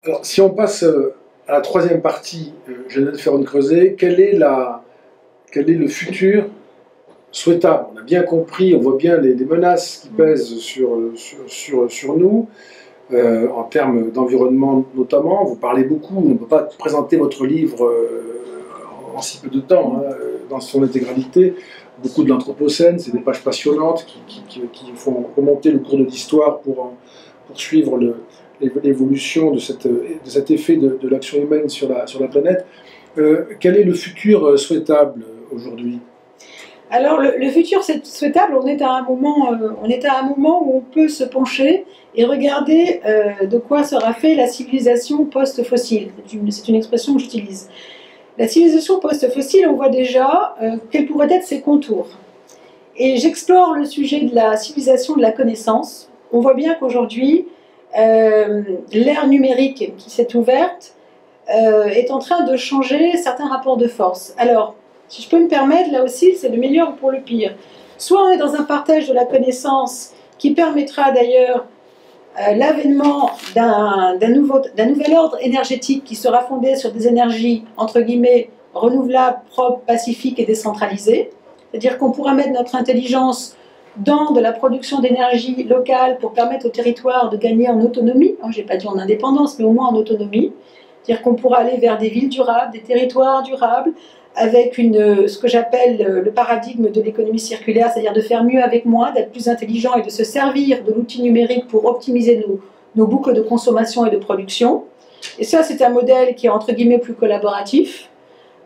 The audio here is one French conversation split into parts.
Alors, si on passe à la troisième partie, Geneviève Ferron-Creuset, quel est le futur souhaitable? On a bien compris, on voit bien les menaces qui pèsent sur nous, en termes d'environnement notamment. Vous parlez beaucoup, on ne peut pas présenter votre livre en si peu de temps, hein, dans son intégralité. Beaucoup de l'Anthropocène, c'est des pages passionnantes qui font remonter le cours de l'histoire pour suivre l'évolution de cet effet de l'action humaine sur la planète. Quel est le futur souhaitable aujourd'hui? Alors le futur souhaitable, on est à un moment où on peut se pencher et regarder de quoi sera fait la civilisation post-fossile. C'est une expression que j'utilise. La civilisation post-fossile, on voit déjà quels pourraient être ses contours. Et j'explore le sujet de la civilisation de la connaissance. On voit bien qu'aujourd'hui, l'ère numérique qui s'est ouverte est en train de changer certains rapports de force. Alors, si je peux me permettre, là aussi, c'est le meilleur pour le pire. Soit on est dans un partage de la connaissance qui permettra d'ailleurs l'avènement d'un nouvel ordre énergétique qui sera fondé sur des énergies, entre guillemets, renouvelables, propres, pacifiques et décentralisées. C'est-à-dire qu'on pourra mettre notre intelligence dans de la production d'énergie locale pour permettre au territoire de gagner en autonomie. Je n'ai pas dit en indépendance, mais au moins en autonomie. C'est-à-dire qu'on pourra aller vers des villes durables, des territoires durables, avec ce que j'appelle le paradigme de l'économie circulaire, c'est-à-dire de faire mieux avec moins, d'être plus intelligent et de se servir de l'outil numérique pour optimiser nos boucles de consommation et de production. Et ça, c'est un modèle qui est entre guillemets plus collaboratif.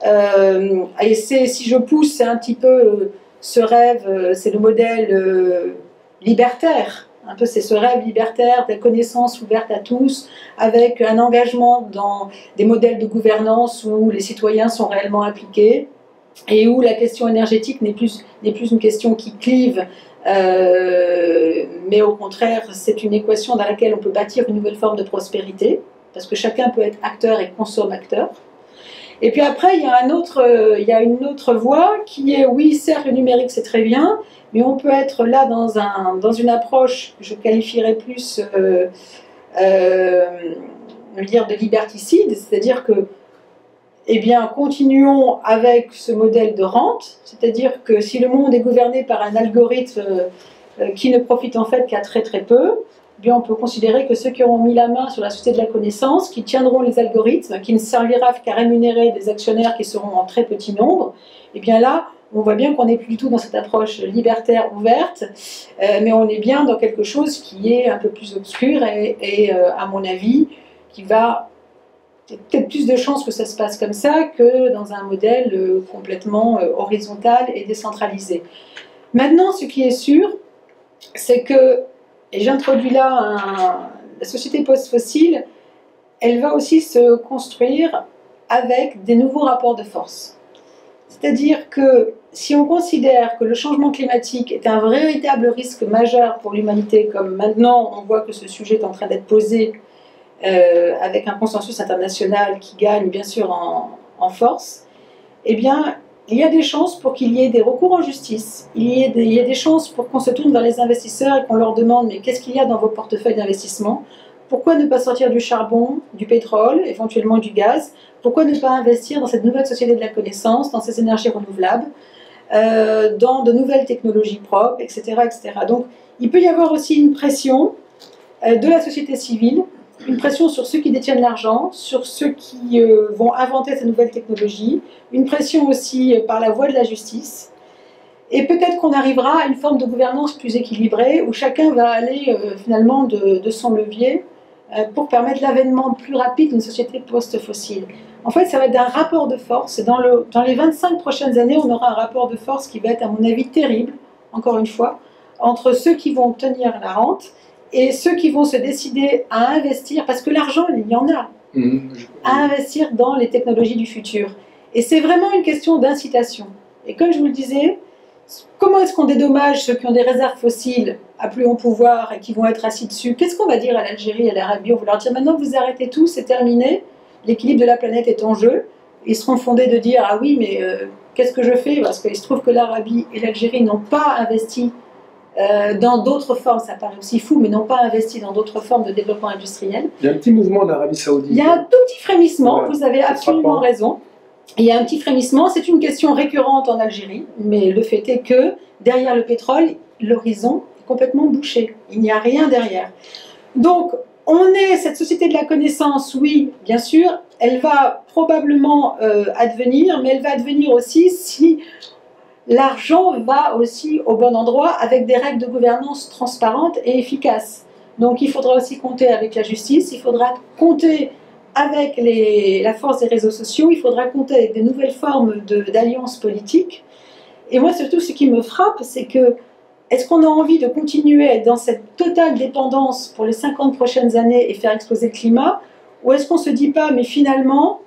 Et si je pousse, c'est un petit peu ce rêve, c'est le modèle libertaire. Un peu, c'est ce rêve libertaire de la connaissance ouverte à tous, avec un engagement dans des modèles de gouvernance où les citoyens sont réellement impliqués et où la question énergétique n'est plus une question qui clive, mais au contraire, c'est une équation dans laquelle on peut bâtir une nouvelle forme de prospérité, parce que chacun peut être acteur et consomme-acteur. Et puis après, il y a une autre voie qui est, oui, certes, le numérique, c'est très bien, mais on peut être là dans une approche que je qualifierais plus de liberticide, c'est-à-dire que, eh bien, continuons avec ce modèle de rente, c'est-à-dire que si le monde est gouverné par un algorithme qui ne profite en fait qu'à très très peu, eh bien, on peut considérer que ceux qui auront mis la main sur la société de la connaissance, qui tiendront les algorithmes, qui ne servira qu'à rémunérer des actionnaires qui seront en très petit nombre, eh bien là, on voit bien qu'on n'est plus du tout dans cette approche libertaire ouverte, mais on est bien dans quelque chose qui est un peu plus obscur et à mon avis, qui va peut-être plus de chances que ça se passe comme ça que dans un modèle complètement horizontal et décentralisé. Maintenant, ce qui est sûr, c'est que, et j'introduis là la société post-fossile, elle va aussi se construire avec des nouveaux rapports de force. C'est-à-dire que si on considère que le changement climatique est un véritable risque majeur pour l'humanité, comme maintenant on voit que ce sujet est en train d'être posé avec un consensus international qui gagne bien sûr en force, eh bien il y a des chances pour qu'il y ait des recours en justice, il y a des chances pour qu'on se tourne vers les investisseurs et qu'on leur demande mais qu'est-ce qu'il y a dans vos portefeuilles d'investissement? Pourquoi ne pas sortir du charbon, du pétrole, éventuellement du gaz? Pourquoi ne pas investir dans cette nouvelle société de la connaissance, dans ces énergies renouvelables, dans de nouvelles technologies propres, etc., etc. Donc, il peut y avoir aussi une pression de la société civile, une pression sur ceux qui détiennent l'argent, sur ceux qui vont inventer ces nouvelles technologies, une pression aussi par la voie de la justice. Et peut-être qu'on arrivera à une forme de gouvernance plus équilibrée, où chacun va aller finalement de son levier pour permettre l'avènement plus rapide d'une société post-fossile. En fait, ça va être un rapport de force. Et dans les 25 prochaines années, on aura un rapport de force qui va être, à mon avis, terrible, encore une fois, entre ceux qui vont obtenir la rente et ceux qui vont se décider à investir, parce que l'argent, il y en a, à investir dans les technologies du futur. Et c'est vraiment une question d'incitation. Et comme je vous le disais, comment est-ce qu'on dédommage ceux qui ont des réserves fossiles à plus haut pouvoir et qui vont être assis dessus? Qu'est-ce qu'on va dire à l'Algérie et à l'Arabie? On va leur dire maintenant vous arrêtez tout, c'est terminé, l'équilibre de la planète est en jeu. Ils seront fondés de dire ah oui mais qu'est-ce que je fais? Parce qu'il se trouve que l'Arabie et l'Algérie n'ont pas investi dans d'autres formes, ça paraît aussi fou, mais n'ont pas investi dans d'autres formes de développement industriel. Il y a un petit mouvement en Arabie Saoudite. Il y a un tout petit frémissement, vous avez absolument raison. Il y a un petit frémissement, c'est une question récurrente en Algérie, mais le fait est que derrière le pétrole, l'horizon est complètement bouché. Il n'y a rien derrière. Donc, cette société de la connaissance, oui, bien sûr, elle va probablement advenir, mais elle va advenir aussi si l'argent va aussi au bon endroit avec des règles de gouvernance transparentes et efficaces. Donc, il faudra aussi compter avec la justice, il faudra compter avec la force des réseaux sociaux, il faudra compter avec de nouvelles formes d'alliances politiques. Et moi, surtout, ce qui me frappe, c'est que est-ce qu'on a envie de continuer à être dans cette totale dépendance pour les 50 prochaines années et faire exploser le climat, ou est-ce qu'on ne se dit pas, mais finalement,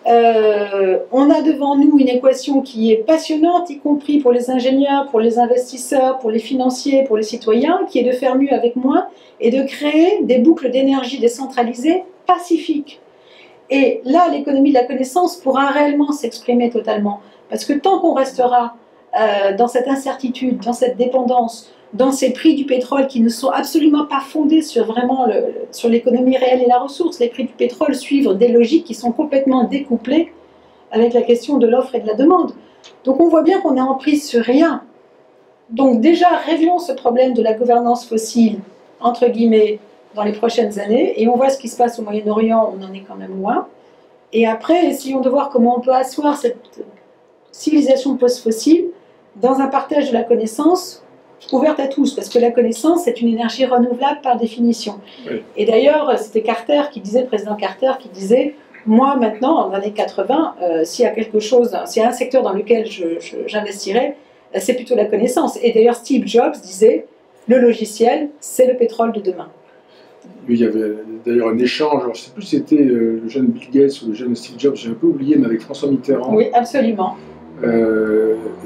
on a devant nous une équation qui est passionnante, y compris pour les ingénieurs, pour les investisseurs, pour les financiers, pour les citoyens, qui est de faire mieux avec moins et de créer des boucles d'énergie décentralisées pacifiques. Et là, l'économie de la connaissance pourra réellement s'exprimer totalement. Parce que tant qu'on restera dans cette incertitude, dans cette dépendance, dans ces prix du pétrole qui ne sont absolument pas fondés sur vraiment sur l'économie réelle et la ressource. Les prix du pétrole suivent des logiques qui sont complètement découplées avec la question de l'offre et de la demande. Donc on voit bien qu'on est en prise sur rien. Donc déjà, réglons ce problème de la gouvernance fossile, entre guillemets, dans les prochaines années, et on voit ce qui se passe au Moyen-Orient, on en est quand même loin. Et après, essayons de voir comment on peut asseoir cette civilisation post-fossile dans un partage de la connaissance ouverte à tous, parce que la connaissance, c'est une énergie renouvelable par définition. Oui. Et d'ailleurs, c'était Carter qui disait, le président Carter qui disait, moi maintenant, en années 80, s'il y a quelque chose, s'il y a un secteur dans lequel j'investirais, c'est plutôt la connaissance. Et d'ailleurs, Steve Jobs disait, le logiciel, c'est le pétrole de demain. Oui, il y avait d'ailleurs un échange, alors je ne sais plus si c'était le jeune Bill Gates ou le jeune Steve Jobs, j'ai un peu oublié, mais avec François Mitterrand. Oui, absolument. Et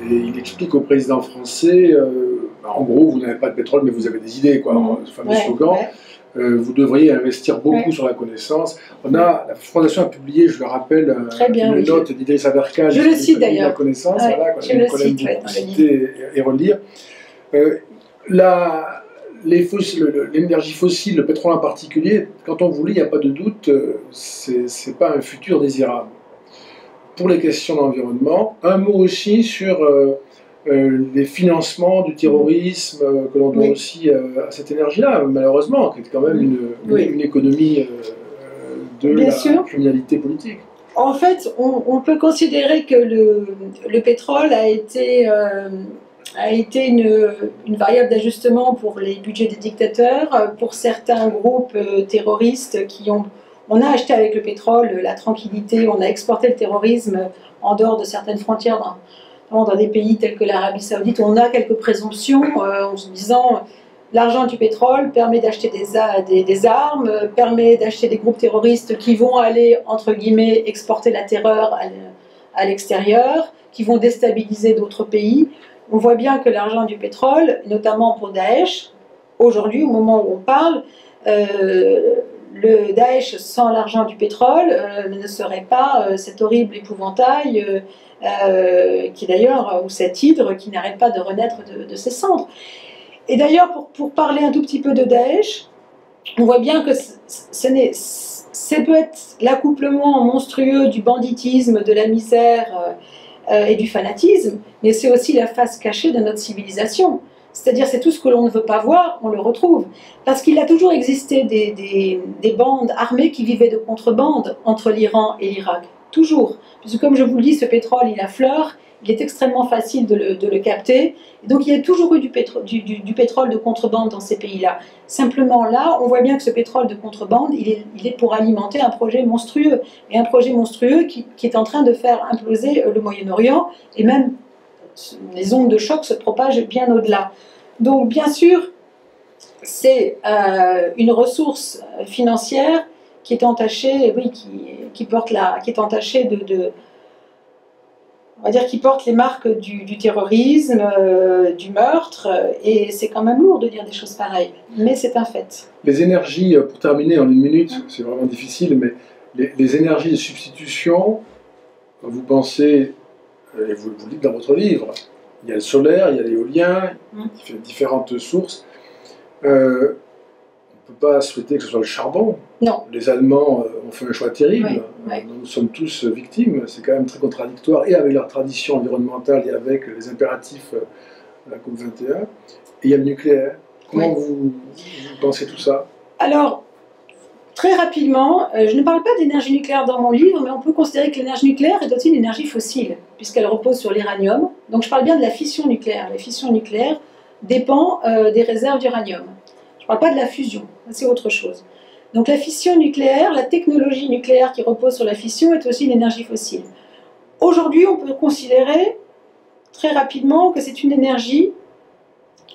il explique au président français, en gros, vous n'avez pas de pétrole, mais vous avez des idées, quoi, ce fameux slogan. Vous devriez investir beaucoup sur la connaissance. La Fondation a publié, je le rappelle, une note d'Idriss Aberkane. Je le cite d'ailleurs. La connaissance, voilà, je le cite, citer et relire. L'énergie fossile, le pétrole en particulier, quand on vous lit, il n'y a pas de doute, c'est pas un futur désirable. Pour les questions d'environnement, un mot aussi sur les financements du terrorisme que l'on doit aussi à cette énergie-là, malheureusement, qui est quand même une économie de la criminalité politique. En fait, on peut considérer que le pétrole a été une variable d'ajustement pour les budgets des dictateurs, pour certains groupes terroristes qui ont... On a acheté avec le pétrole la tranquillité, on a exporté le terrorisme en dehors de certaines frontières, dans des pays tels que l'Arabie Saoudite, où on a quelques présomptions en se disant l'argent du pétrole permet d'acheter des armes, permet d'acheter des groupes terroristes qui vont aller, entre guillemets, exporter la terreur à l'extérieur, qui vont déstabiliser d'autres pays. On voit bien que l'argent du pétrole, notamment pour Daesh, aujourd'hui, au moment où on parle, le Daesh sans l'argent du pétrole ne serait pas cet horrible épouvantail qui d'ailleurs, ou cette hydre qui n'arrête pas de renaître de ses cendres. Et d'ailleurs, pour parler un tout petit peu de Daesh, on voit bien que c'est peut-être l'accouplement monstrueux du banditisme, de la misère et du fanatisme, mais c'est aussi la face cachée de notre civilisation. C'est-à-dire, c'est tout ce que l'on ne veut pas voir, on le retrouve. Parce qu'il a toujours existé des bandes armées qui vivaient de contrebande entre l'Iran et l'Irak. Toujours. Puisque comme je vous le dis, ce pétrole, il affleure, il est extrêmement facile de le capter. Et donc, il y a toujours eu du pétrole de contrebande dans ces pays-là. Simplement, là, on voit bien que ce pétrole de contrebande, il est pour alimenter un projet monstrueux. Et un projet monstrueux qui est en train de faire imploser le Moyen-Orient, et même les ondes de choc se propagent bien au-delà. Donc, bien sûr, c'est une ressource financière qui est entachée, oui, qui est entachée on va dire, qui porte les marques du terrorisme, du meurtre, et c'est quand même lourd de dire des choses pareilles, mais c'est un fait. Les énergies, pour terminer en une minute, c'est vraiment difficile, mais les énergies de substitution, vous pensez, et vous le dites dans votre livre, Il y a le solaire, il y a l'éolien, différentes sources. On ne peut pas souhaiter que ce soit le charbon. Non. Les Allemands ont fait un choix terrible. Oui. Nous sommes tous victimes. C'est quand même très contradictoire, et avec leur tradition environnementale et avec les impératifs de la COP21. Et il y a le nucléaire. Comment vous pensez tout ça? Alors, très rapidement, je ne parle pas d'énergie nucléaire dans mon livre, mais on peut considérer que l'énergie nucléaire est aussi une énergie fossile, puisqu'elle repose sur l'uranium. Donc je parle bien de la fission nucléaire. La fission nucléaire dépend des réserves d'uranium. Je ne parle pas de la fusion, c'est autre chose. Donc la fission nucléaire, la technologie nucléaire qui repose sur la fission est aussi une énergie fossile. Aujourd'hui, on peut considérer très rapidement que c'est une énergie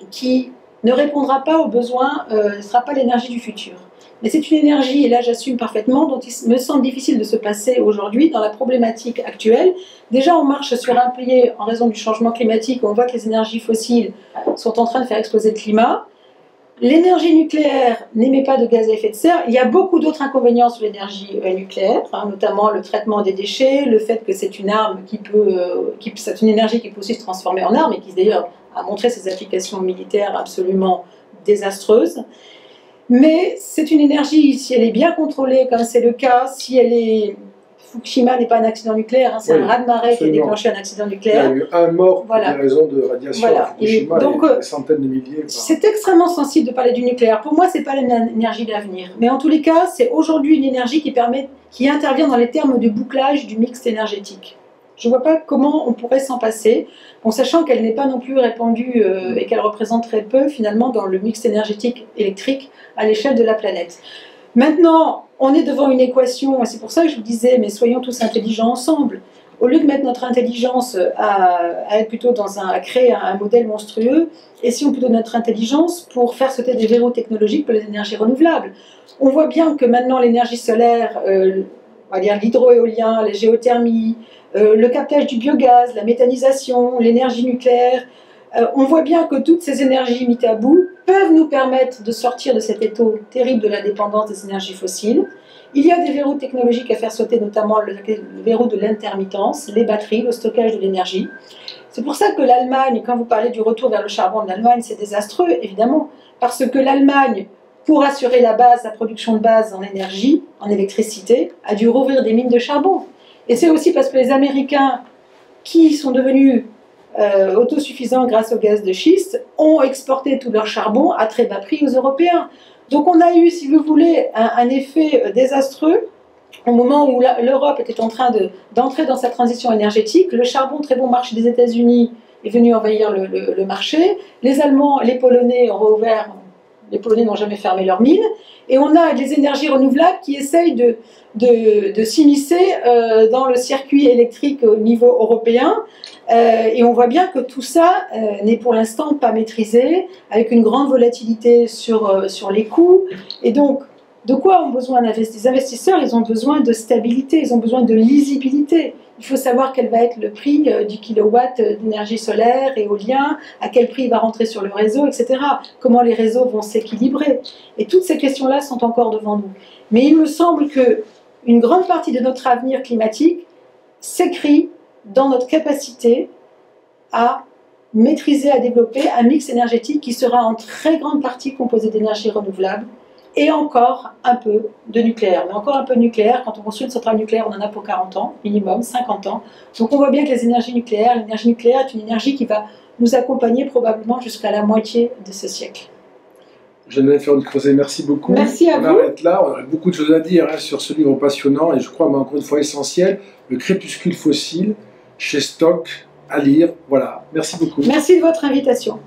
qui ne répondra pas aux besoins, ne sera pas l'énergie du futur. Mais c'est une énergie, et là j'assume parfaitement, dont il me semble difficile de se passer aujourd'hui dans la problématique actuelle. Déjà on marche sur un pilier en raison du changement climatique, on voit que les énergies fossiles sont en train de faire exploser le climat. L'énergie nucléaire n'émet pas de gaz à effet de serre. Il y a beaucoup d'autres inconvénients sur l'énergie nucléaire, notamment le traitement des déchets, le fait que c'est une arme c'est une énergie qui peut aussi se transformer en arme, et qui d'ailleurs a montré ses applications militaires absolument désastreuses. Mais c'est une énergie, si elle est bien contrôlée, comme c'est le cas, si elle est... Fukushima n'est pas un accident nucléaire, c'est un raz-de-marée qui a déclenché un accident nucléaire. Il y a eu un mort pour des raisons de radiation à Fukushima, donc, et des centaines de milliers. C'est extrêmement sensible de parler du nucléaire. Pour moi, ce n'est pas l'énergie d'avenir. Mais en tous les cas, c'est aujourd'hui une énergie qui intervient dans les termes du bouclage du mix énergétique. Je ne vois pas comment on pourrait s'en passer, en sachant qu'elle n'est pas non plus répandue et qu'elle représente très peu finalement dans le mix énergétique électrique à l'échelle de la planète. Maintenant, on est devant une équation, et c'est pour ça que je vous disais, mais soyons tous intelligents ensemble. Au lieu de mettre notre intelligence à être plutôt à créer un modèle monstrueux, essayons plutôt notre intelligence pour faire sauter des verrous technologiques pour les énergies renouvelables. On voit bien que maintenant l'énergie solaire, on va dire l'hydroéolien, la géothermie, le captage du biogaz, la méthanisation, l'énergie nucléaire, on voit bien que toutes ces énergies mises à bout peuvent nous permettre de sortir de cet étau terrible de la dépendance des énergies fossiles. Il y a des verrous technologiques à faire sauter, notamment le verrou de l'intermittence, les batteries, le stockage de l'énergie. C'est pour ça que l'Allemagne, quand vous parlez du retour vers le charbon de l'Allemagne, c'est désastreux, évidemment, parce que l'Allemagne, pour assurer la production de base en énergie, en électricité, a dû rouvrir des mines de charbon. Et c'est aussi parce que les Américains, qui sont devenus autosuffisants grâce au gaz de schiste, ont exporté tout leur charbon à très bas prix aux Européens. Donc on a eu, si vous voulez, un effet désastreux au moment où l'Europe était en train d'entrer dans sa transition énergétique. Le charbon, très bon marché des États-Unis, est venu envahir le marché. Les Allemands, les Polonais ont rouvert, les Polonais n'ont jamais fermé leurs mines. Et on a des énergies renouvelables qui essayent de s'immiscer dans le circuit électrique au niveau européen. Et on voit bien que tout ça n'est pour l'instant pas maîtrisé, avec une grande volatilité sur les coûts. Et donc, de quoi ont besoin les investisseurs? Ils ont besoin de stabilité, ils ont besoin de lisibilité. Il faut savoir quel va être le prix du kilowatt d'énergie solaire, éolien, à quel prix il va rentrer sur le réseau, etc. Comment les réseaux vont s'équilibrer. Et toutes ces questions-là sont encore devant nous. Mais il me semble qu'une grande partie de notre avenir climatique s'écrit dans notre capacité à maîtriser, à développer un mix énergétique qui sera en très grande partie composé d'énergie renouvelable et encore un peu de nucléaire. Mais encore un peu de nucléaire, quand on construit une centrale nucléaire, on en a pour 40 ans, minimum, 50 ans. Donc on voit bien que l'énergie nucléaire est une énergie qui va nous accompagner probablement jusqu'à la moitié de ce siècle. Geneviève Ferron-Creuset, merci beaucoup. Merci à vous. On arrête là, on aurait beaucoup de choses à dire sur ce livre passionnant et je crois, mais encore une fois, essentiel, Le crépuscule fossile, chez Stock, à lire. Voilà, merci beaucoup. Merci de votre invitation.